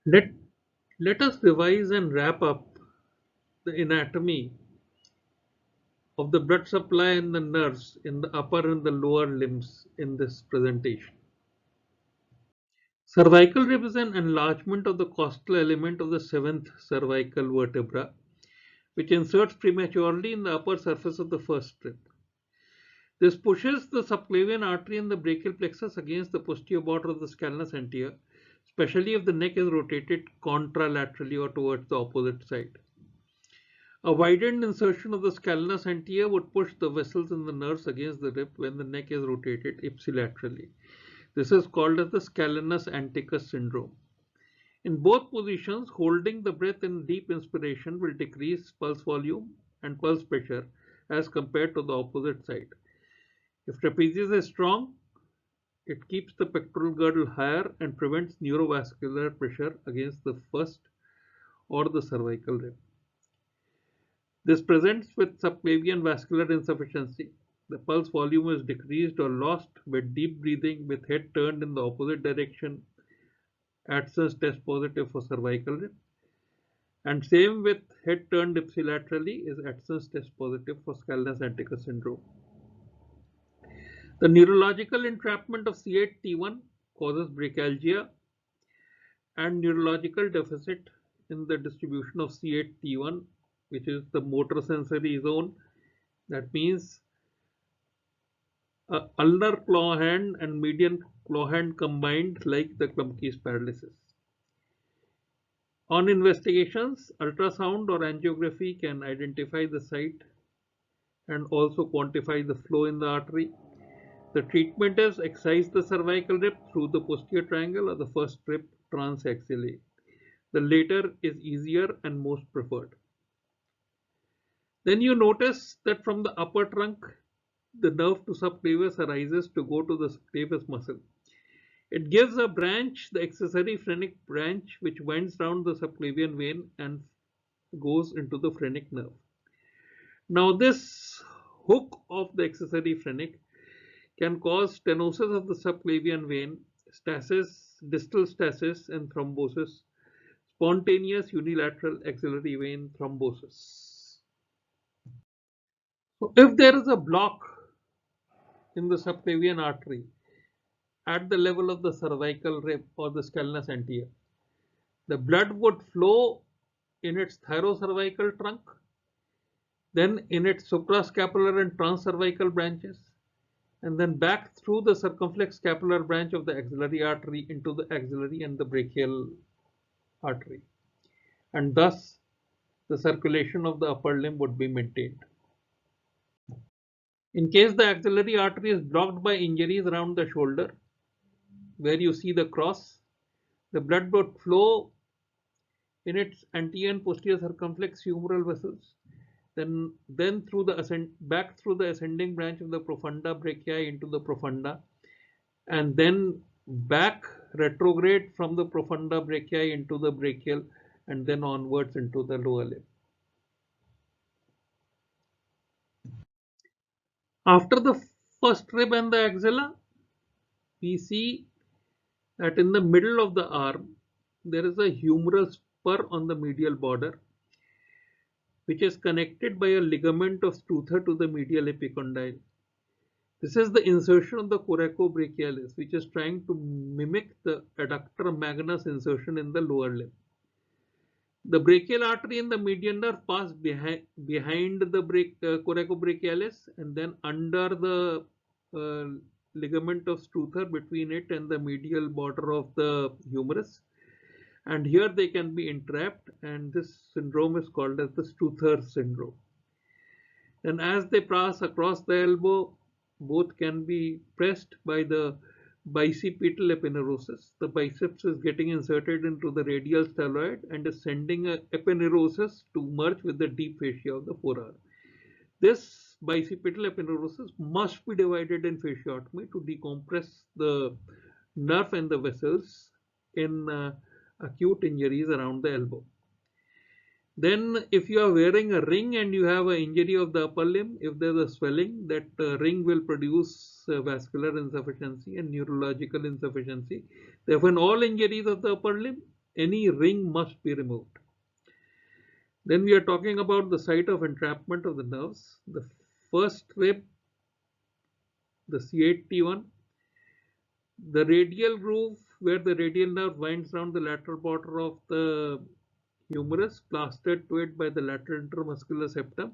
Let, let us revise and wrap up the anatomy of the blood supply and the nerves in the upper and the lower limbs in this presentation. Cervical rib is an enlargement of the costal element of the seventh cervical vertebra, which inserts prematurely in the upper surface of the first rib. This pushes the subclavian artery and the brachial plexus against the posterior border of the scalenus anterior, especially if the neck is rotated contralaterally or towards the opposite side. A widened insertion of the scalenus anterior would push the vessels and the nerves against the rib when the neck is rotated ipsilaterally. This is called as the scalenus anticus syndrome. In both positions, holding the breath in deep inspiration will decrease pulse volume and pulse pressure as compared to the opposite side. If trapezius is strong, it keeps the pectoral girdle higher and prevents neurovascular pressure against the first or the cervical rib. This presents with subclavian vascular insufficiency. The pulse volume is decreased or lost with deep breathing with head turned in the opposite direction. Adson's test positive for cervical rib. And same with head turned ipsilaterally is Adson's test positive for scalenus anticus syndrome. The neurological entrapment of C8T1 causes brachyalgia and neurological deficit in the distribution of C8T1, which is the motor sensory zone. That means ulnar claw hand and median claw hand combined, like the Klumpke's paralysis. On investigations, ultrasound or angiography can identify the site and also quantify the flow in the artery. The treatment is excise the cervical rib through the posterior triangle or the first rib transaxially. The later is easier and most preferred. Then you notice that from the upper trunk, the nerve to subclavius arises to go to the subclavius muscle. It gives a branch, the accessory phrenic branch, which winds round the subclavian vein and goes into the phrenic nerve. Now, this hook of the accessory phrenic can cause stenosis of the subclavian vein, stasis, distal stasis, and thrombosis, spontaneous unilateral axillary vein thrombosis. So, if there is a block in the subclavian artery at the level of the cervical rib or the scalenus anterior, the blood would flow in its thyrocervical trunk, then in its suprascapular and transcervical branches, and then back through the circumflex scapular branch of the axillary artery into the axillary and the brachial artery. And thus, the circulation of the upper limb would be maintained. In case the axillary artery is blocked by injuries around the shoulder, where you see the cross, the blood would flow in its anterior and posterior circumflex humeral vessels, then through the back through the ascending branch of the profunda brachii into the profunda, and then back retrograde from the profunda brachii into the brachial, and then onwards into the lower limb. After the first rib and the axilla, we see that in the middle of the arm there is a humeral spur on the medial border, which is connected by a ligament of Struther to the medial epicondyle. This is the insertion of the coracobrachialis, which is trying to mimic the adductor magnus insertion in the lower limb. The brachial artery and the median nerve pass behind the coracobrachialis and then under the ligament of Struther between it and the medial border of the humerus. And here they can be entrapped, and this syndrome is called as the Struther syndrome. And as they pass across the elbow, both can be pressed by the bicipital epineuritis. The biceps is getting inserted into the radial styloid and is sending a epineuritis to merge with the deep fascia of the forearm. This bicipital epineuritis must be divided in fasciotomy to decompress the nerve and the vessels in acute injuries around the elbow. Then if you are wearing a ring and you have an injury of the upper limb, if there's a swelling, that ring will produce vascular insufficiency and neurological insufficiency. Therefore, in all injuries of the upper limb, any ring must be removed. Then we are talking about the site of entrapment of the nerves. The first rib, the C8T1, the radial groove where the radial nerve winds around the lateral border of the humerus, plastered to it by the lateral intramuscular septum.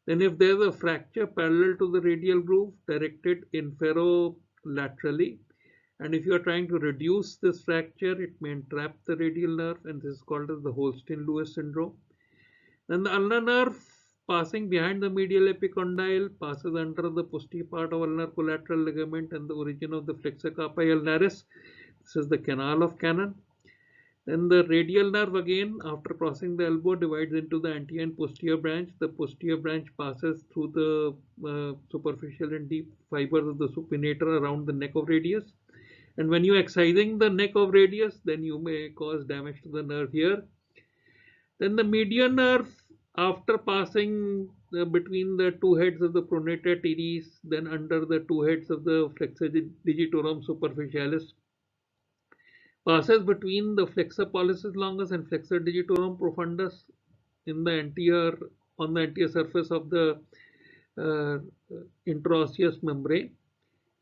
Then if there is a fracture parallel to the radial groove directed inferolaterally, and if you are trying to reduce this fracture, it may entrap the radial nerve, and this is called as the Holstein-Lewis syndrome. Then the ulnar nerve passing behind the medial epicondyle passes under the posterior part of ulnar collateral ligament and the origin of the flexor carpi ulnaris. This is the canal of Cannon. Then the radial nerve again, after crossing the elbow, divides into the anterior and posterior branch. The posterior branch passes through the superficial and deep fibers of the supinator around the neck of radius. And when you are excising the neck of radius, then you may cause damage to the nerve here. Then the median nerve, after passing between the two heads of the pronator teres, then under the two heads of the flexor digitorum superficialis, passes between the flexor pollicis longus and flexor digitorum profundus in the anterior, on the anterior surface of the interosseous membrane.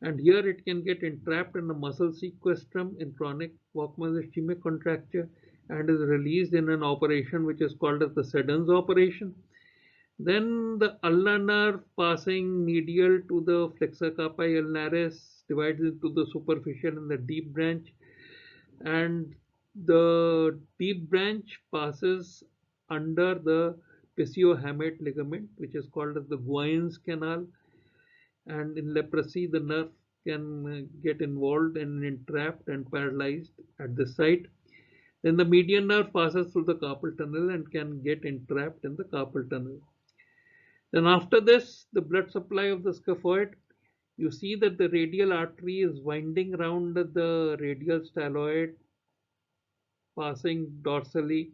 And here it can get entrapped in the muscle sequestrum in chronic Volkmann's ischemic contracture and is released in an operation which is called as the Seddon's operation. Then the ulnar nerve passing medial to the flexor carpi ulnaris divides into the superficial and the deep branch, and the deep branch passes under the pisciohamate ligament, which is called as the Gouin's canal. And in leprosy, the nerve can get involved and entrapped and paralyzed at the site. Then the median nerve passes through the carpal tunnel and can get entrapped in the carpal tunnel. Then after this, the blood supply of the scaphoid, you see that the radial artery is winding around the radial styloid, passing dorsally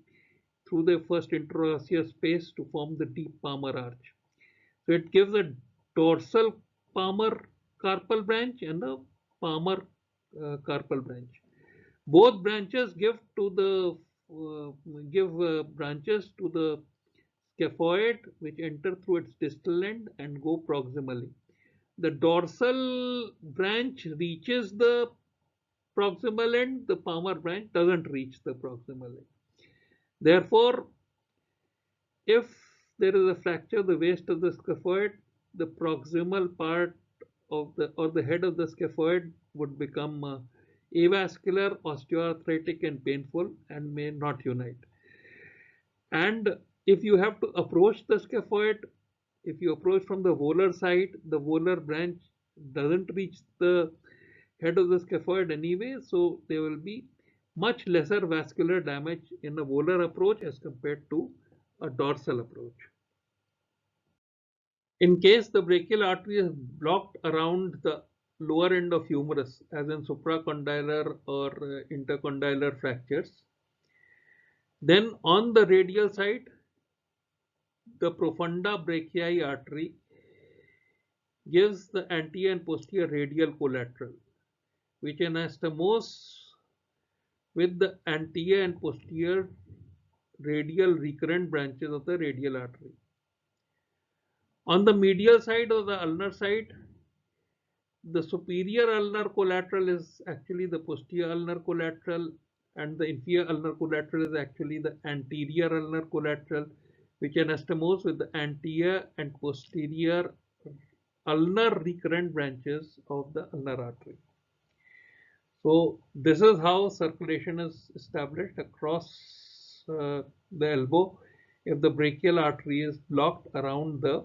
through the first interosseous space to form the deep palmar arch. So it gives a dorsal palmar carpal branch and a palmar carpal branch. Both branches give branches to the scaphoid, which enter through its distal end and go proximally. The dorsal branch reaches the proximal end, the palmar branch doesn't reach the proximal end. Therefore, if there is a fracture of the waist of the scaphoid, the proximal part of the head of the scaphoid would become avascular, osteoarthritic, and painful, and may not unite. And if you have to approach the scaphoid, if you approach from the volar side, the volar branch doesn't reach the head of the scaphoid anyway, so there will be much lesser vascular damage in a volar approach as compared to a dorsal approach. In case the brachial artery is blocked around the lower end of humerus, as in supracondylar or intercondylar fractures, then on the radial side, the profunda brachii artery gives the anterior and posterior radial collateral, which anastomose with the anterior and posterior radial recurrent branches of the radial artery. On the medial side or the ulnar side, the superior ulnar collateral is actually the posterior ulnar collateral, and the inferior ulnar collateral is actually the anterior ulnar collateral, which anastomose with the anterior and posterior ulnar recurrent branches of the ulnar artery. So this is how circulation is established across the elbow if the brachial artery is blocked around the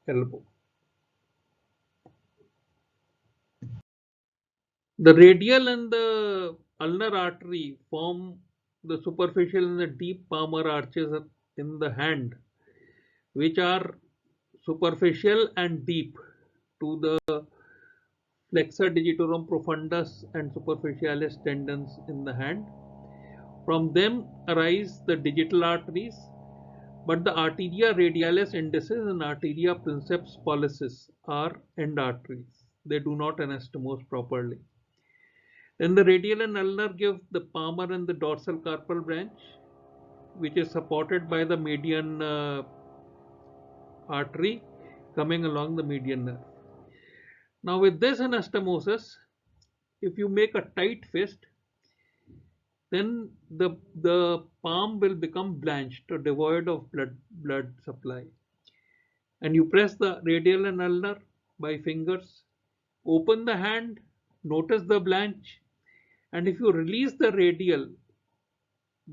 elbow. The radial and the ulnar artery form the superficial and the deep palmar arches in the hand, which are superficial and deep to the flexor digitorum profundus and superficialis tendons in the hand. From them arise the digital arteries, but the arteria radialis indicis and arteria princeps pollicis are end arteries. They do not anastomose properly. Then the radial and ulnar give the palmar and the dorsal carpal branch, which is supported by the median artery coming along the median nerve. Now with this anastomosis, if you make a tight fist, then the palm will become blanched or devoid of blood supply. And you press the radial and ulnar by fingers, open the hand, notice the blanch, and if you release the radial,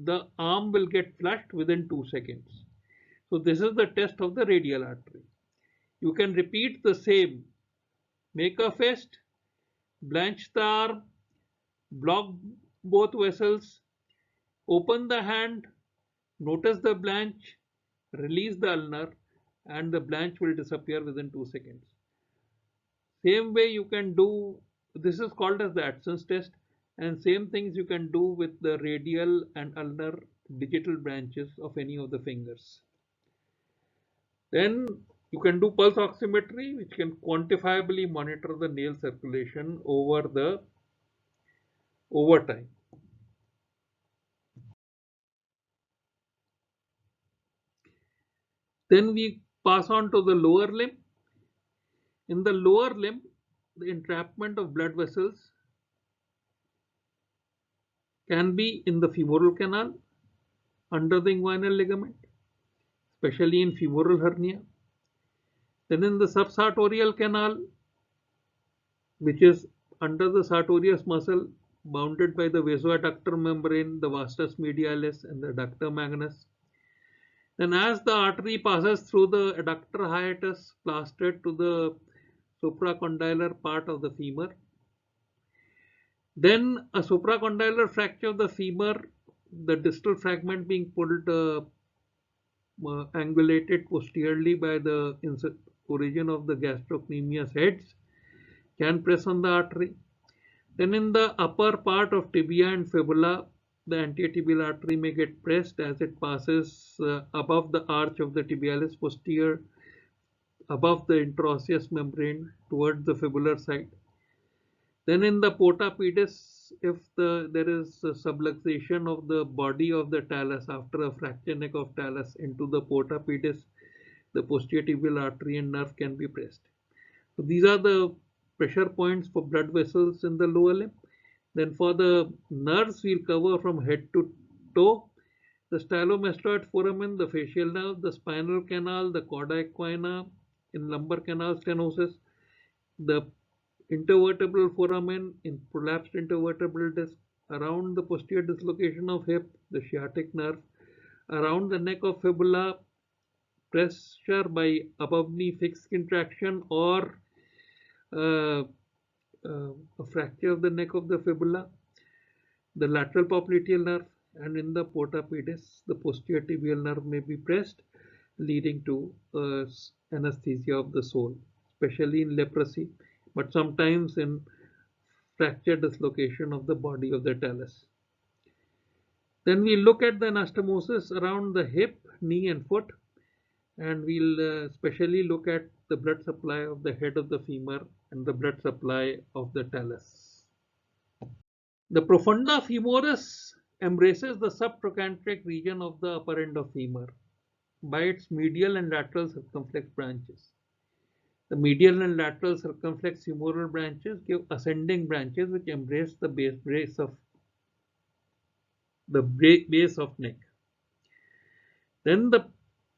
the arm will get flushed within 2 seconds. So this is the test of the radial artery. You can repeat the same. Make a fist, blanch the arm, block both vessels, open the hand, notice the blanch, release the ulnar, and the blanch will disappear within 2 seconds. Same way you can do, this is called as the Adson's test, and same things you can do with the radial and ulnar digital branches of any of the fingers. Then you can do pulse oximetry, which can quantifiably monitor the nail circulation over time. Then we pass on to the lower limb. In the lower limb, the entrapment of blood vessels can be in the femoral canal, under the inguinal ligament, especially in femoral hernia. Then in the subsartorial canal, which is under the sartorius muscle, bounded by the vasoadductor membrane, the vastus medialis, and the adductor magnus. Then as the artery passes through the adductor hiatus plastered to the supracondylar part of the femur, then a supracondylar fracture of the femur, the distal fragment being pulled angulated posteriorly by the origin of the gastrocnemius heads, can press on the artery. Then in the upper part of tibia and fibula, the anterotibial artery may get pressed as it passes above the arch of the tibialis posterior, above the interosseous membrane towards the fibular side. Then in the porta pedis, if there is a subluxation of the body of the talus after a fracture neck of talus into the porta pedis, the posterior tibial artery and nerve can be pressed. So these are the pressure points for blood vessels in the lower limb. Then for the nerves, we'll cover from head to toe, the stylomastoid foramen, the facial nerve, the spinal canal, the cauda equina, in lumbar canal stenosis, the intervertebral foramen in prolapsed intervertebral disc, around the posterior dislocation of hip, the sciatic nerve, around the neck of fibula, pressure by above knee fixed skin traction or a fracture of the neck of the fibula, the lateral popliteal nerve, and in the porta pedis, the posterior tibial nerve may be pressed, leading to anesthesia of the soul, especially in leprosy, but sometimes in fracture dislocation of the body of the talus. Then we look at the anastomosis around the hip, knee, and foot, and we'll especially look at the blood supply of the head of the femur and the blood supply of the talus. The profunda femoris embraces the subtrochanteric region of the upper end of femur by its medial and lateral circumflex branches. The medial and lateral circumflex femoral branches give ascending branches which embrace the base of neck. Then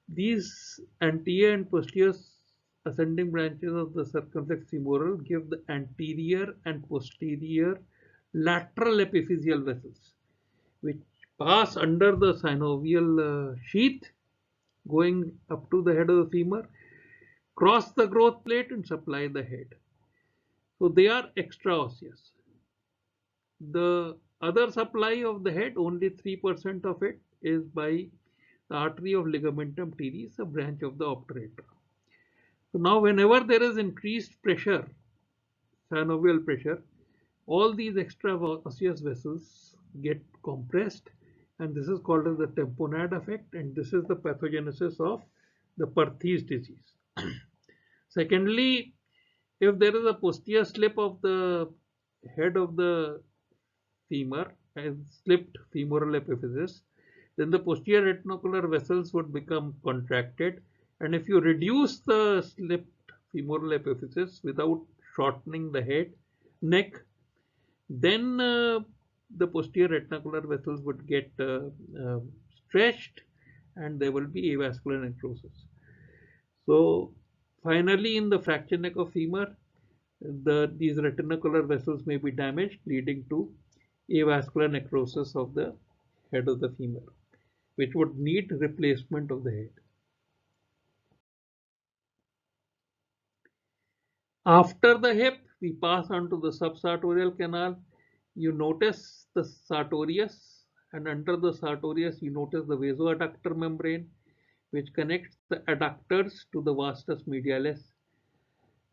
these anterior and posterior ascending branches of the circumflex femoral give the anterior and posterior lateral epiphyseal vessels, which pass under the synovial sheath, going up to the head of the femur, cross the growth plate and supply the head. So they are extraosseous. The other supply of the head, only 3% of it is by the artery of ligamentum teres, a branch of the obturator. So now whenever there is increased pressure, synovial pressure, all these extraosseous vessels get compressed, and this is called as the tamponade effect, and this is the pathogenesis of the Perthes disease. Secondly, if there is a posterior slip of the head of the femur and slipped femoral epiphysis, then the posterior retinacular vessels would become contracted, and if you reduce the slipped femoral epiphysis without shortening the neck, then the posterior retinacular vessels would get stretched and there will be avascular necrosis. So finally, in the fracture neck of femur, these retinacular vessels may be damaged, leading to avascular necrosis of the head of the femur, which would need replacement of the head. After the hip, we pass on to the subsartorial canal. You notice the sartorius, and under the sartorius, you notice the vasoadductor membrane, which connects the adductors to the vastus medialis.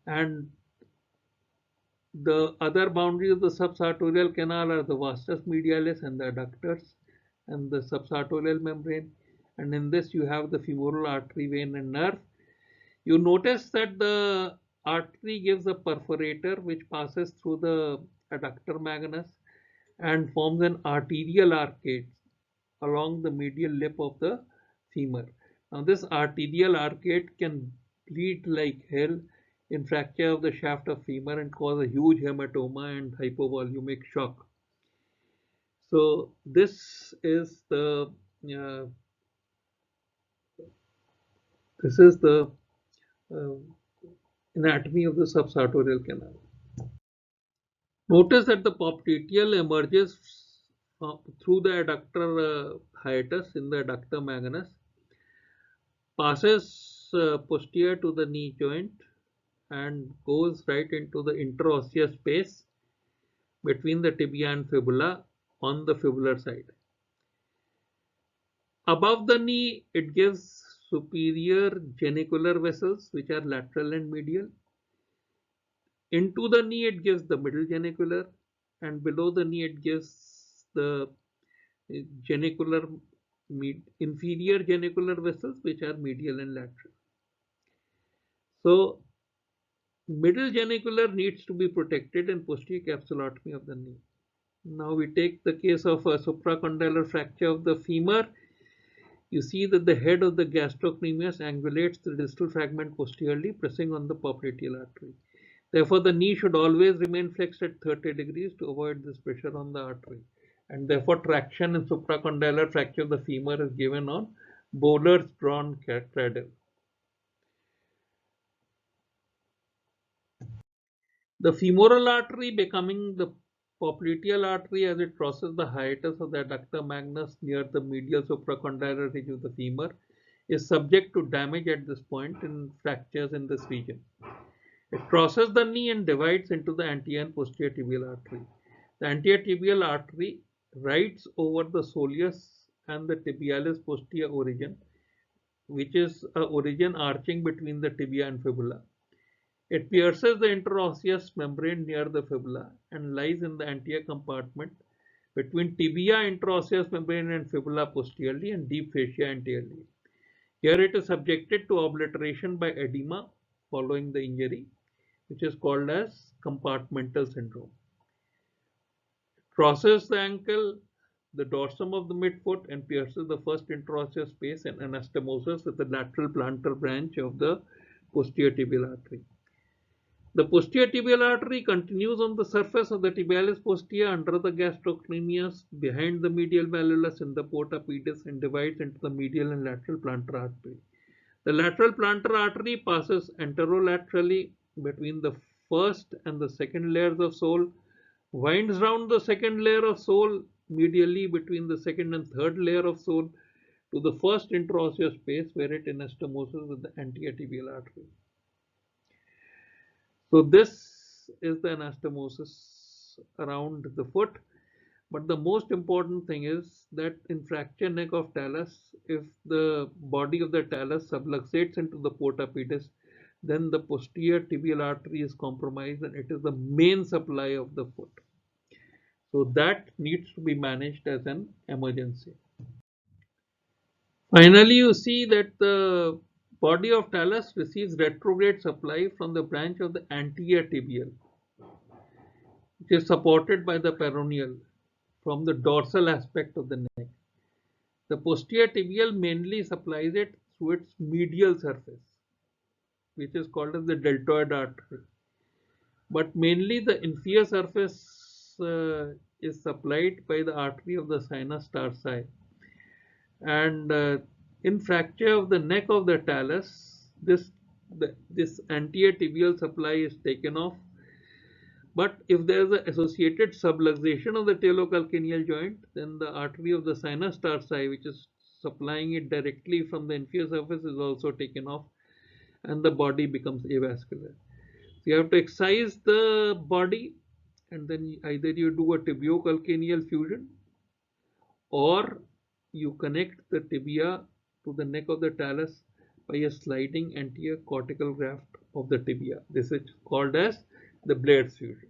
And the other boundaries of the subsartorial canal are the vastus medialis and the adductors and the subsartorial membrane. And in this, you have the femoral artery, vein, and nerve. You notice that the artery gives a perforator which passes through the adductor magnus and forms an arterial arcade along the medial lip of the femur. Now, this arterial arcade can bleed like hell in fracture of the shaft of femur and cause a huge hematoma and hypovolumic shock. So, this is the uh, uh, anatomy of the subsartorial canal. Notice that the popliteal emerges through the adductor hiatus in the adductor magnus, passes posterior to the knee joint and goes right into the interosseous space between the tibia and fibula on the fibular side. Above the knee, it gives superior genicular vessels, which are lateral and medial. Into the knee, it gives the middle genicular, and below the knee, it gives the genicular inferior genicular vessels, which are medial and lateral. So, middle genicular needs to be protected in posterior capsulotomy of the knee. Now we take the case of a supracondylar fracture of the femur. You see that the head of the gastrocnemius angulates the distal fragment posteriorly, pressing on the popliteal artery. Therefore, the knee should always remain flexed at 30 degrees to avoid this pressure on the artery. And therefore, traction in supracondylar fracture of the femur is given on Bowler's drawn cradle. The femoral artery, becoming the popliteal artery as it crosses the hiatus of the adductor magnus near the medial supracondylar ridge of the femur, is subject to damage at this point in fractures in this region. It crosses the knee and divides into the anterior and posterior tibial artery. The anterior tibial artery rides over the soleus and the tibialis posterior origin, which is an origin arching between the tibia and fibula. It pierces the interosseous membrane near the fibula and lies in the anterior compartment between tibia, interosseous membrane, and fibula posteriorly and deep fascia anteriorly. Here it is subjected to obliteration by edema following the injury, which is called as compartmental syndrome. It crosses the ankle, the dorsum of the midfoot, and pierces the first interosseous space and anastomosis with the lateral plantar branch of the posterior tibial artery. The posterior tibial artery continues on the surface of the tibialis posterior under the gastrocnemius behind the medial malleolus in the porta pedis and divides into the medial and lateral plantar artery. The lateral plantar artery passes anterolaterally between the first and the second layers of sole, winds round the second layer of sole medially between the second and third layer of sole to the first interosseous space where it anastomoses with the anterior tibial artery. So this is the anastomosis around the foot. But the most important thing is that in fracture neck of talus, if the body of the talus subluxates into the porta pedis, then the posterior tibial artery is compromised and it is the main supply of the foot. So that needs to be managed as an emergency. Finally, you see that the body of talus receives retrograde supply from the branch of the anterior tibial, which is supported by the peroneal. from the dorsal aspect of the neck. The posterior tibial mainly supplies it through its medial surface, which is called as the deltoid artery. But mainly the inferior surface is supplied by the artery of the sinus tarsi. And in fracture of the neck of the talus, this anterior tibial supply is taken off. But if there is an associated subluxation of the talocalcaneal joint, then the artery of the sinus tarsi, which is supplying it directly from the inferior surface, is also taken off, and the body becomes avascular. So you have to excise the body, and then either you do a tibiocalcaneal fusion, or you connect the tibia to the neck of the talus by a sliding anterior cortical graft of the tibia. This is called as the Blaire's fusion.